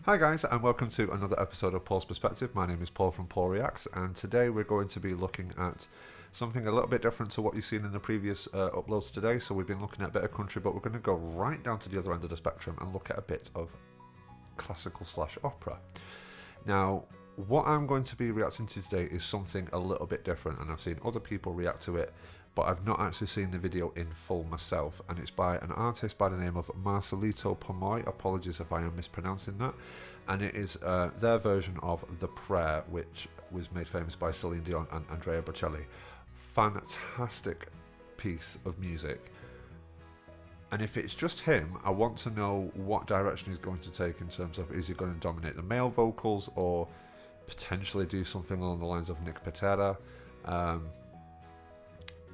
Hi guys, and welcome to another episode of Paul's Perspective. My name is Paul from Paul Reacts, and today we're going to be looking at something a little bit different to what you've seen in the previous uploads today. So we've been looking at a bit of country, but we're going to go right down to the other end of the spectrum and look at a bit of classical / opera. Now, what I'm going to be reacting to today is something a little bit different, and I've seen other people react to it, but I've not actually seen the video in full myself, and it's by an artist by the name of Marcelito Pomoy. Apologies if I am mispronouncing that. And it is their version of The Prayer, which was made famous by Celine Dion and Andrea Bocelli. Fantastic piece of music. And if it's just him, I want to know what direction he's going to take in terms of, is he going to dominate the male vocals or potentially do something along the lines of Nick Patera,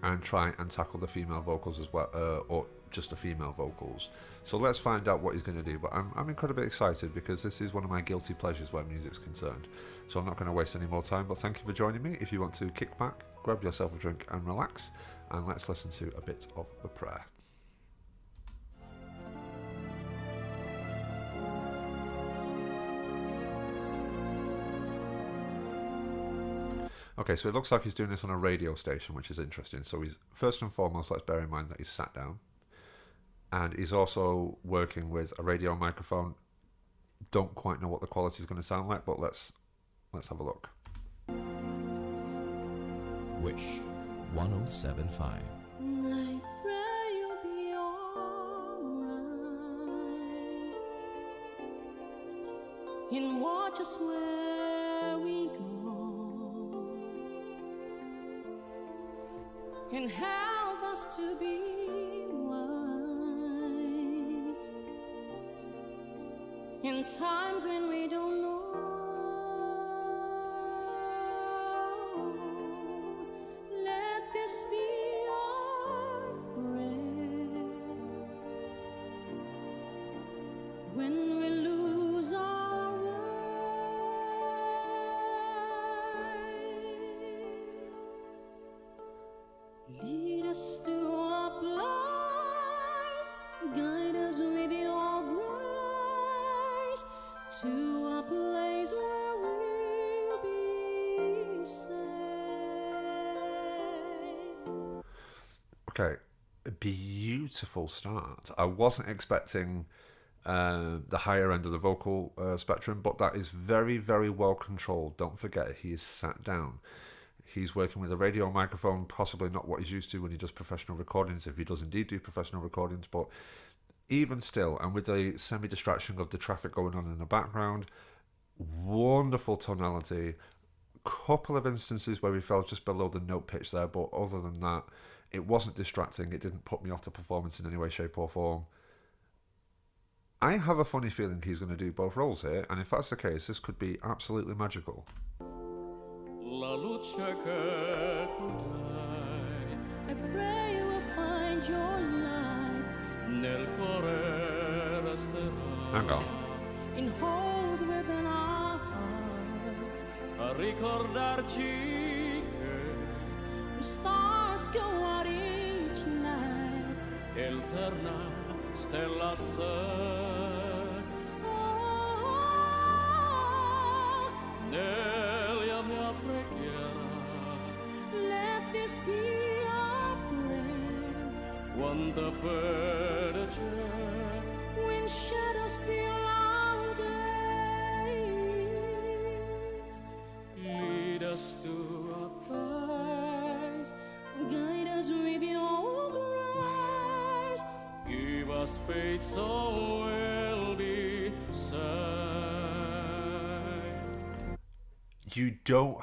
and try and tackle the female vocals as well, or just the female vocals. So let's find out what he's going to do. But I'm incredibly excited because this is one of my guilty pleasures where music's concerned. So I'm not going to waste any more time, but thank you for joining me. If you want to kick back, grab yourself a drink and relax, and let's listen to a bit of The Prayer. Okay, so it looks like he's doing this on a radio station, which is interesting. So he's, first and foremost, let's bear in mind that he's sat down. And he's also working with a radio microphone. Don't quite know what the quality is going to sound like, but let's have a look. Wish 1075. I pray you'll be alright and watch us where we go and help us to be wise in times when we don't know. Let this be our prayer when we lose our way. Lead us to a place, guide us with your grace, to a place where we'll be safe. Okay, a beautiful start. I wasn't expecting the higher end of the vocal spectrum, but that is very, very well controlled. Don't forget, he is sat down. He's working with a radio microphone, possibly not what he's used to when he does professional recordings, if he does indeed do professional recordings, but even still, and with the semi-distraction of the traffic going on in the background, wonderful tonality. Couple of instances where he fell just below the note pitch there, but other than that, it wasn't distracting. It didn't put me off the performance in any way, shape or form. I have a funny feeling he's going to do both roles here, and if that's the case, this could be absolutely magical. La luce che tu dai I pray you will find your light nel cuore resterà. Hang on. and hold within our heart. A ricordarci che The stars go out each night. eterna stella sei Oh, nella mia preghiera. let this be our prayer Quanta fede c'è when shadows fill our day. lead us to a place, Guide us with your grace. give us faith so we'll be saved. You don't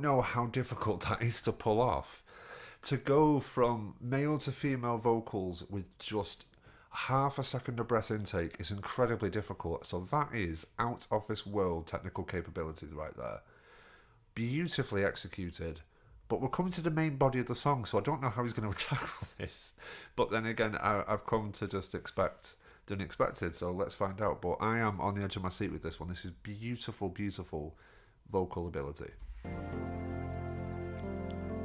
know how difficult that is to pull off. To go from male to female vocals with just half a second of breath intake is incredibly difficult. So that is out of this world technical capabilities right there. Beautifully executed. But we're coming to the main body of the song, so I don't know how he's going to tackle this. But then again, I've come to just expect the unexpected, so let's find out. But I am on the edge of my seat with this one. This is beautiful, beautiful vocal ability.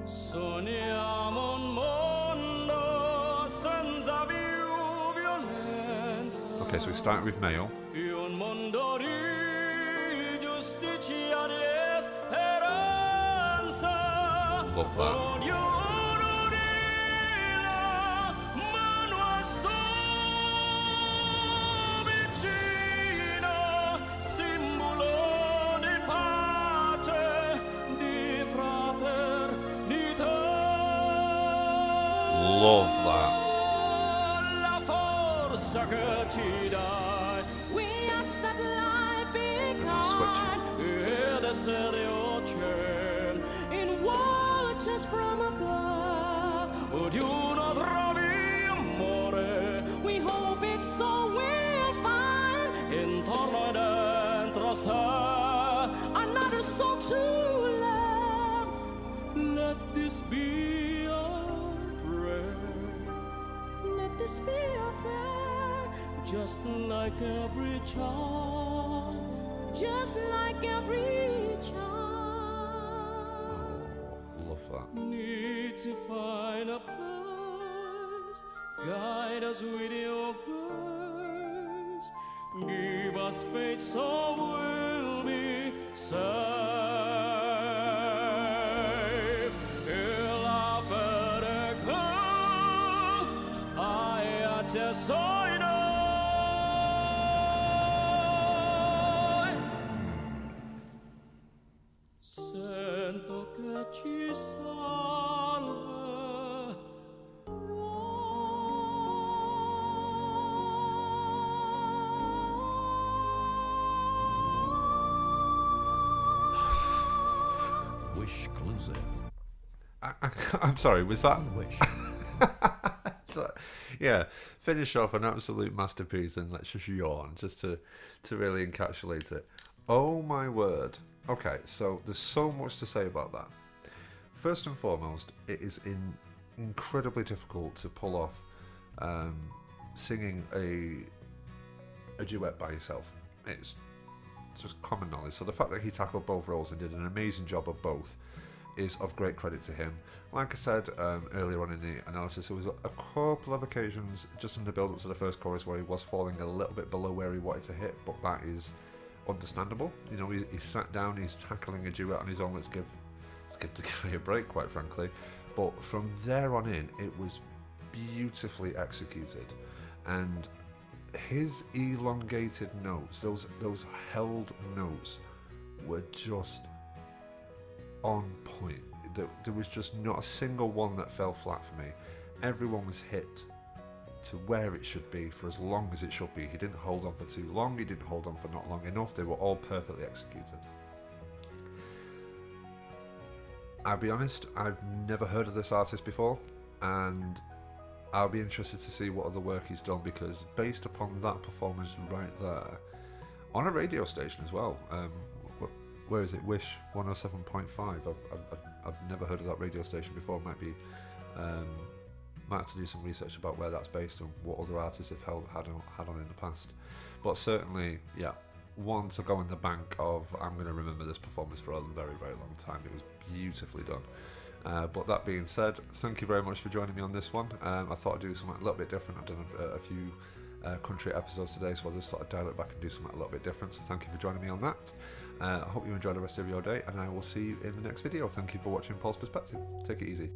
Sogniamo un mondo senza più violenza. Okay, so we start with male. Y un mundo de justicia y esperanza. Love that. Con oro de la mano a vicina, simbolo di pace, di fraternità. Love that. La forza che ci dai. We ask that life be Switching. kind Ed essere ocean in waters from above. ognuno trovi amore We hope it's so we'll find intorno e dentro sé. another soul to love. Let this be our prayer, Let this be our prayer, just like every child. just like every child. Love that. Need to find a place, guide us with your grace, give us faith so we'll be safe. E la fede che hai accesso in noi. Sento che ci salverà. Wish exclusive. I'm sorry, was that? One wish. Yeah, finish off an absolute masterpiece and let's just yawn just to really encapsulate it. Oh my word. Okay, so there's so much to say about that. First and foremost, it is incredibly difficult to pull off singing a duet by yourself. It's just common knowledge. So the fact that he tackled both roles and did an amazing job of both is of great credit to him. Like I said earlier on in the analysis, there was a couple of occasions just in the build-up to the first chorus where he was falling a little bit below where he wanted to hit, but that is understandable. You know, he sat down, he's tackling a duet on his own. Let's give the guy a break, quite frankly. But from there on in, it was beautifully executed, and his elongated notes, those held notes, were just on point. There was just not a single one that fell flat for me. Everyone was hit to where it should be for as long as it should be. He didn't hold on for too long, he didn't hold on for not long enough. They were all perfectly executed. I'll be honest, I've never heard of this artist before, and I'll be interested to see what other work he's done, because based upon that performance right there, on a radio station as well, where is it? Wish 107.5. I've never heard of that radio station before. Might have to do some research about where that's based and what other artists have had on in the past. But certainly, yeah, one to go in the bank of, I'm going to remember this performance for a very, very long time. It was beautifully done. But that being said, thank you very much for joining me on this one. I thought I'd do something a little bit different. I've done a few country episodes today, so I just thought I'd dial it back and do something a little bit different. So thank you for joining me on that. I hope you enjoy the rest of your day, and I will see you in the next video. Thank you for watching Paul's Perspective. Take it easy.